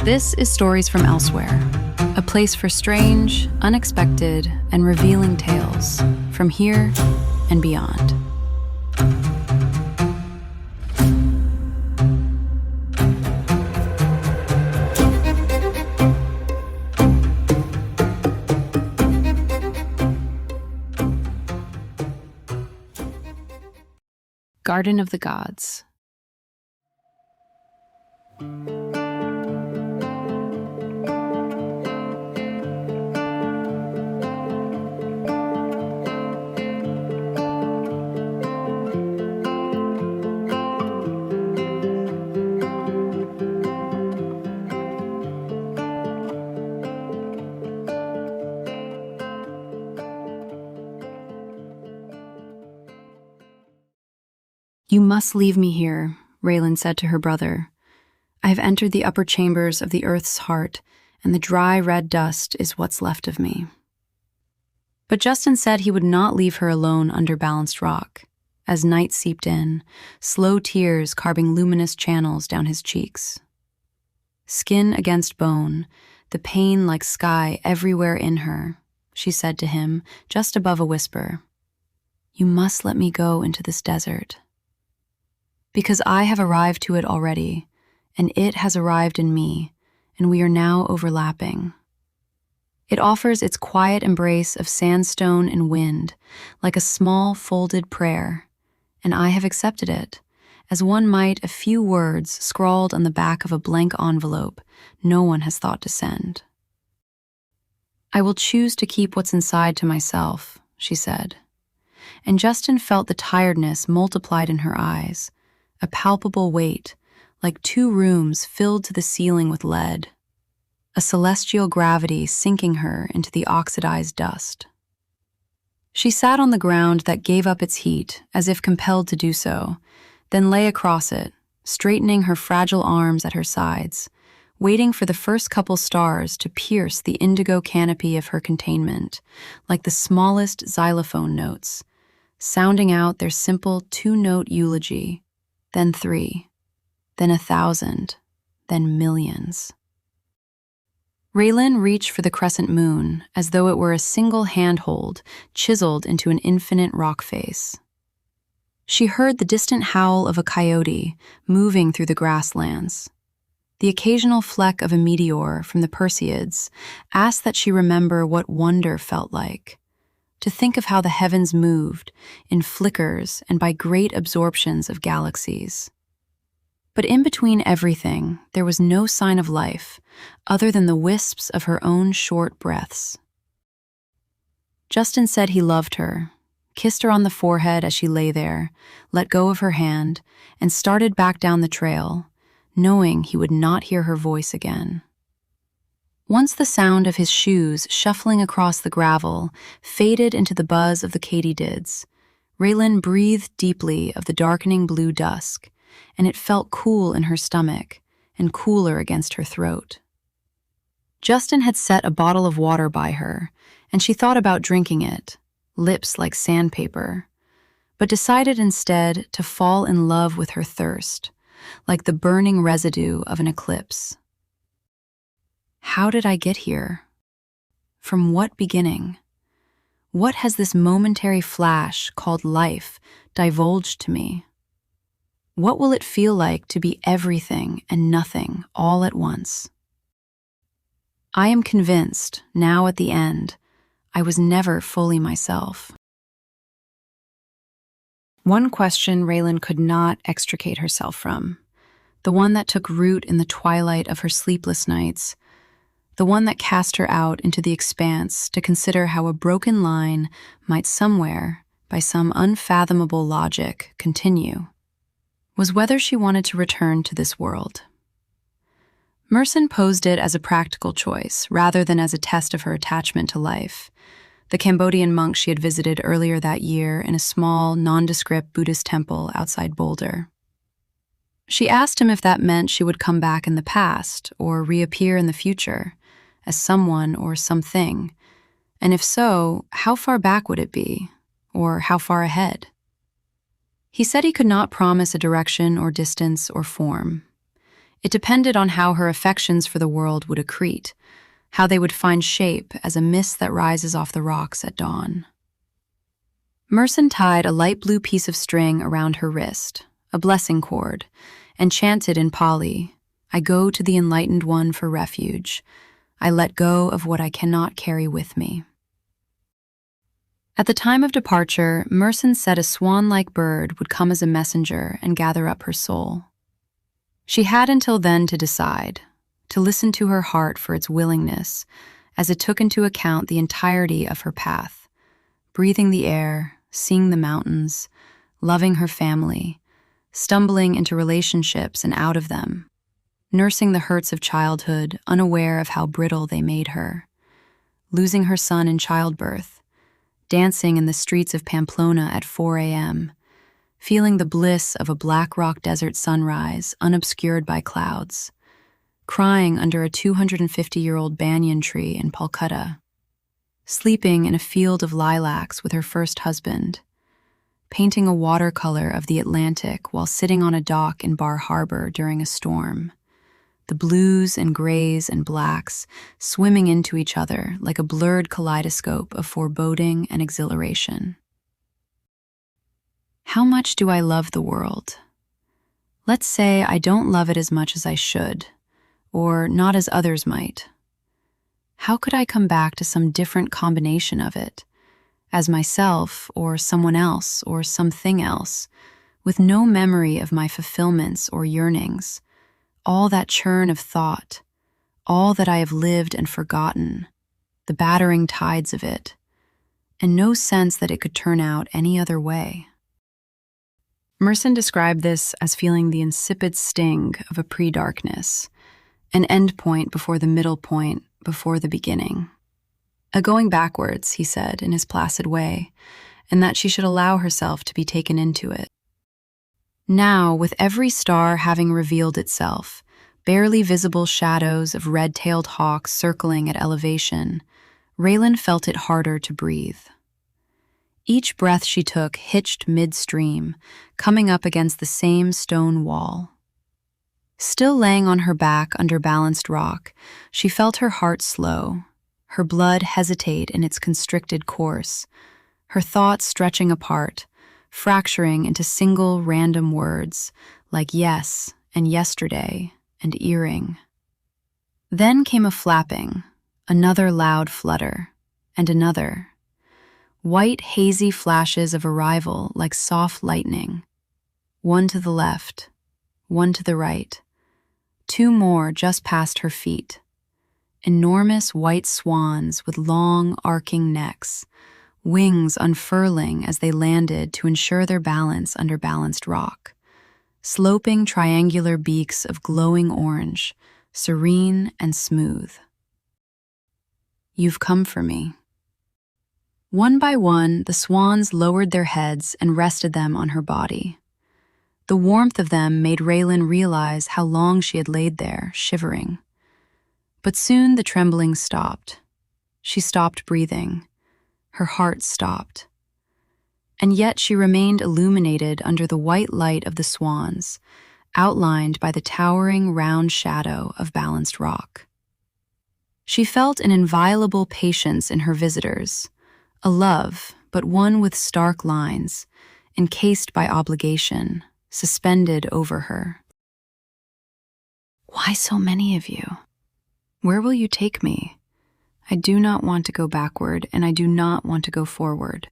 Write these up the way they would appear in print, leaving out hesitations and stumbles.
This is Stories from Elsewhere, a place for strange, unexpected, and revealing tales from here and beyond. Garden of the Gods. "You must leave me here," Raelyn said to her brother. "I have entered the upper chambers of the earth's heart, and the dry red dust is what's left of me." But Justin said he would not leave her alone under Balanced Rock, as night seeped in, slow tears carving luminous channels down his cheeks. Skin against bone, the pain like sky everywhere in her, she said to him, just above a whisper, "You must let me go into this desert. Because I have arrived to it already, and it has arrived in me, and we are now overlapping. It offers its quiet embrace of sandstone and wind, like a small folded prayer, and I have accepted it, as one might a few words scrawled on the back of a blank envelope no one has thought to send. I will choose to keep what's inside to myself," she said. And Justin felt the tiredness multiplied in her eyes, a palpable weight, like 2 rooms filled to the ceiling with lead, a celestial gravity sinking her into the oxidized dust. She sat on the ground that gave up its heat, as if compelled to do so, then lay across it, straightening her fragile arms at her sides, waiting for the first couple stars to pierce the indigo canopy of her containment, like the smallest xylophone notes, sounding out their simple 2-note eulogy, then 3, then 1,000, then millions. Raelyn reached for the crescent moon as though it were a single handhold chiseled into an infinite rock face. She heard the distant howl of a coyote moving through the grasslands. The occasional fleck of a meteor from the Perseids asked that she remember what wonder felt like, to think of how the heavens moved in flickers and by great absorptions of galaxies. But in between everything, there was no sign of life other than the wisps of her own short breaths. Justin said he loved her, kissed her on the forehead as she lay there, let go of her hand, and started back down the trail, knowing he would not hear her voice again. Once the sound of his shoes shuffling across the gravel faded into the buzz of the katydids, Raelyn breathed deeply of the darkening blue dusk, and it felt cool in her stomach and cooler against her throat. Justin had set a bottle of water by her, and she thought about drinking it, lips like sandpaper, but decided instead to fall in love with her thirst, like the burning residue of an eclipse. How did I get here? From what beginning? What has this momentary flash called life divulged to me? What will it feel like to be everything and nothing all at once? I am convinced, now at the end, I was never fully myself. One question Raelyn could not extricate herself from, the one that took root in the twilight of her sleepless nights, the one that cast her out into the expanse to consider how a broken line might somewhere, by some unfathomable logic, continue, was whether she wanted to return to this world. Merson posed it as a practical choice, rather than as a test of her attachment to life, the Cambodian monk she had visited earlier that year in a small, nondescript Buddhist temple outside Boulder. She asked him if that meant she would come back in the past or reappear in the future, as someone or something, and if so, how far back would it be, or how far ahead? He said he could not promise a direction or distance or form. It depended on how her affections for the world would accrete, how they would find shape as a mist that rises off the rocks at dawn. Merson tied a light blue piece of string around her wrist, a blessing cord, and chanted in Pali, "I go to the enlightened one for refuge. I let go of what I cannot carry with me." At the time of departure, Merson said a swan-like bird would come as a messenger and gather up her soul. She had until then to decide, to listen to her heart for its willingness, as it took into account the entirety of her path, breathing the air, seeing the mountains, loving her family, stumbling into relationships and out of them, nursing the hurts of childhood, unaware of how brittle they made her, losing her son in childbirth, dancing in the streets of Pamplona at 4 a.m., feeling the bliss of a black rock desert sunrise unobscured by clouds, crying under a 250-year-old banyan tree in Calcutta, sleeping in a field of lilacs with her first husband, painting a watercolor of the Atlantic while sitting on a dock in Bar Harbor during a storm, the blues and grays and blacks swimming into each other like a blurred kaleidoscope of foreboding and exhilaration. How much do I love the world? Let's say I don't love it as much as I should, or not as others might. How could I come back to some different combination of it, as myself or someone else or something else, with no memory of my fulfillments or yearnings, all that churn of thought, all that I have lived and forgotten, the battering tides of it, and no sense that it could turn out any other way? Merson described this as feeling the insipid sting of a pre-darkness, an end point before the middle point, before the beginning. A going backwards, he said, in his placid way, and that she should allow herself to be taken into it. Now, with every star having revealed itself, barely visible shadows of red-tailed hawks circling at elevation, Raelyn felt it harder to breathe. Each breath she took hitched midstream, coming up against the same stone wall. Still laying on her back under balanced rock, she felt her heart slow, her blood hesitate in its constricted course, her thoughts stretching apart, fracturing into single random words like yes and yesterday and earring. Then came a flapping, another loud flutter, and another. White, hazy flashes of arrival like soft lightning. One to the left, one to the right. Two more just past her feet. Enormous white swans with long, arcing necks, wings unfurling as they landed to ensure their balance under balanced rock. Sloping triangular beaks of glowing orange, serene and smooth. You've come for me. One by one, the swans lowered their heads and rested them on her body. The warmth of them made Raelyn realize how long she had laid there, shivering. But soon the trembling stopped. She stopped breathing. Her heart stopped. And yet she remained illuminated under the white light of the swans, outlined by the towering round shadow of balanced rock. She felt an inviolable patience in her visitors, a love, but one with stark lines, encased by obligation, suspended over her. Why so many of you? Where will you take me? I do not want to go backward, and I do not want to go forward.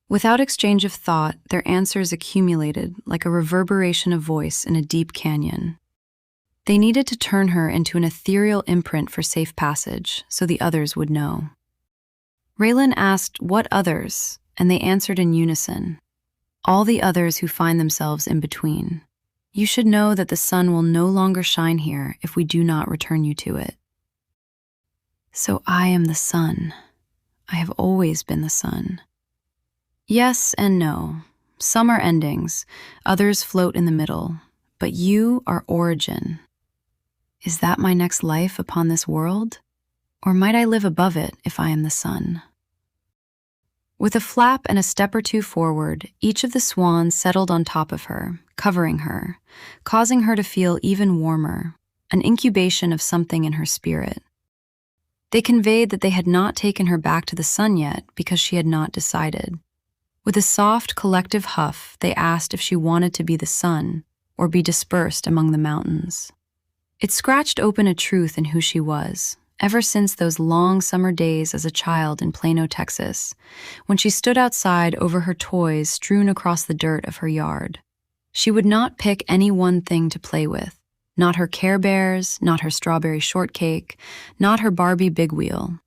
Without exchange of thought, their answers accumulated like a reverberation of voice in a deep canyon. They needed to turn her into an ethereal imprint for safe passage, so the others would know. Raelyn asked, "What others?" and they answered in unison. All the others who find themselves in between. You should know that the sun will no longer shine here if we do not return you to it. So I am the sun. I have always been the sun. Yes and no. Some are endings, others float in the middle, but you are origin. Is that my next life upon this world? Or might I live above it if I am the sun? With a flap and a step or two forward, each of the swans settled on top of her, covering her, causing her to feel even warmer, an incubation of something in her spirit. They conveyed that they had not taken her back to the sun yet because she had not decided. With a soft, collective huff, they asked if she wanted to be the sun or be dispersed among the mountains. It scratched open a truth in who she was, ever since those long summer days as a child in Plano, Texas, when she stood outside over her toys strewn across the dirt of her yard. She would not pick any one thing to play with, not her Care Bears, not her strawberry shortcake, not her Barbie big wheel.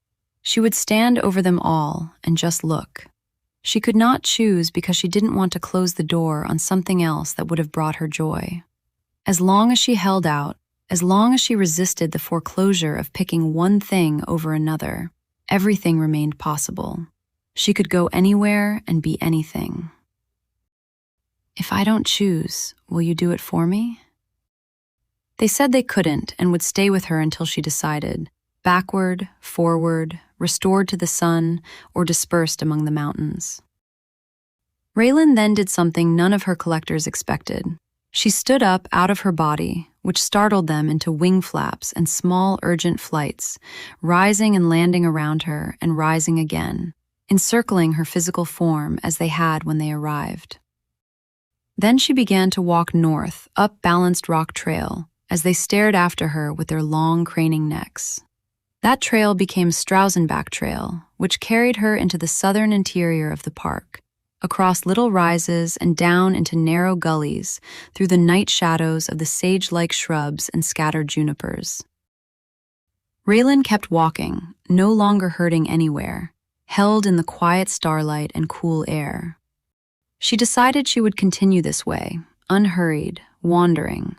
She would stand over them all and just look. She could not choose because she didn't want to close the door on something else that would have brought her joy. As long as she held out, as long as she resisted the foreclosure of picking one thing over another, everything remained possible. She could go anywhere and be anything. "If I don't choose, will you do it for me?" They said they couldn't and would stay with her until she decided, backward, forward, restored to the sun, or dispersed among the mountains. Raelyn then did something none of her collectors expected. She stood up out of her body, which startled them into wing flaps and small, urgent flights, rising and landing around her and rising again, encircling her physical form as they had when they arrived. Then she began to walk north, up Balanced Rock Trail, as they stared after her with their long, craning necks. That trail became Strausenbach Trail, which carried her into the southern interior of the park, across little rises and down into narrow gullies through the night shadows of the sage-like shrubs and scattered junipers. Raelyn kept walking, no longer hurting anywhere, held in the quiet starlight and cool air. She decided she would continue this way, unhurried, wandering.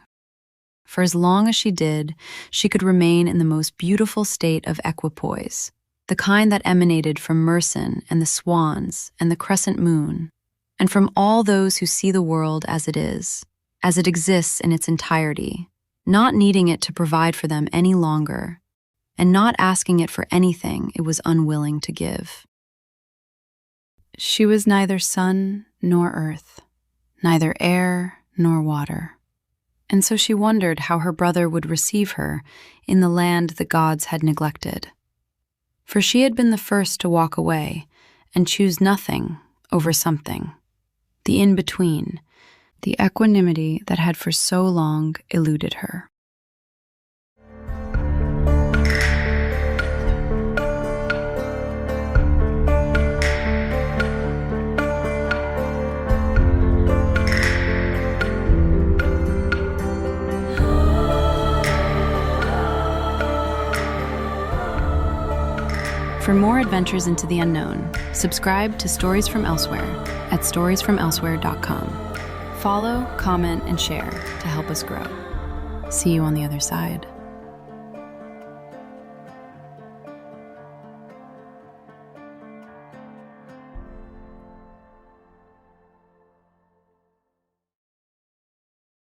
For as long as she did, she could remain in the most beautiful state of equipoise, the kind that emanated from Mersin and the swans and the crescent moon, and from all those who see the world as it is, as it exists in its entirety, not needing it to provide for them any longer, and not asking it for anything it was unwilling to give. She was neither sun nor earth, neither air nor water, and so she wondered how her brother would receive her in the land the gods had neglected. For she had been the first to walk away and choose nothing over something, the in-between, the equanimity that had for so long eluded her. For more adventures into the unknown, subscribe to Stories from Elsewhere at storiesfromelsewhere.com. Follow, comment, and share to help us grow. See you on the other side.